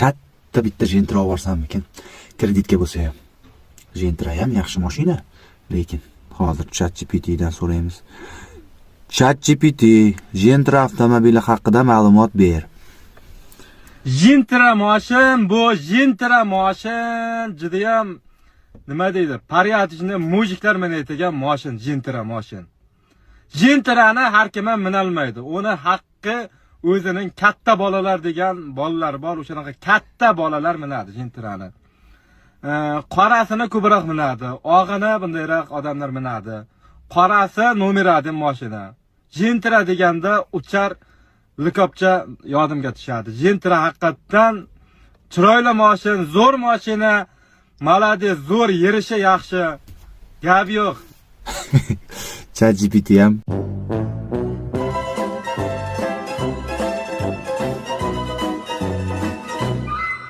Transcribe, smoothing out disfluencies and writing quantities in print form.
shatta bitta Gentra olib borsammikin, kreditga bo'lsa ham. Gentra ham yaxshi mashina, lekin hozir ChatGPT dan so'raymiz. ChatGPT, Gentra avtomobili haqida ma'lumot ber. Gentra mashin, bu Gentra mashin juda ham nima deydi? Paryatijni mujiklar minadigan mashin, Gentra mashin. Gentrani har kim ham minolmaydi. Uni haqqi o'zining katta bolalar degan bolalar bor, o'shanaqa katta bolalar minadi Gentrani. Qorasini ko'proq minadi, og'ini bundayroq odamlar minadi. Qorasi nomeradi mashina. Gentra deganda uchar likopcha yodimga tushadi. Gentra haqiqatan chiroyli mashin, zo'r mashina, malades, zo'r, yerishi yaxshi. Gap yo'q. ChatGPT ham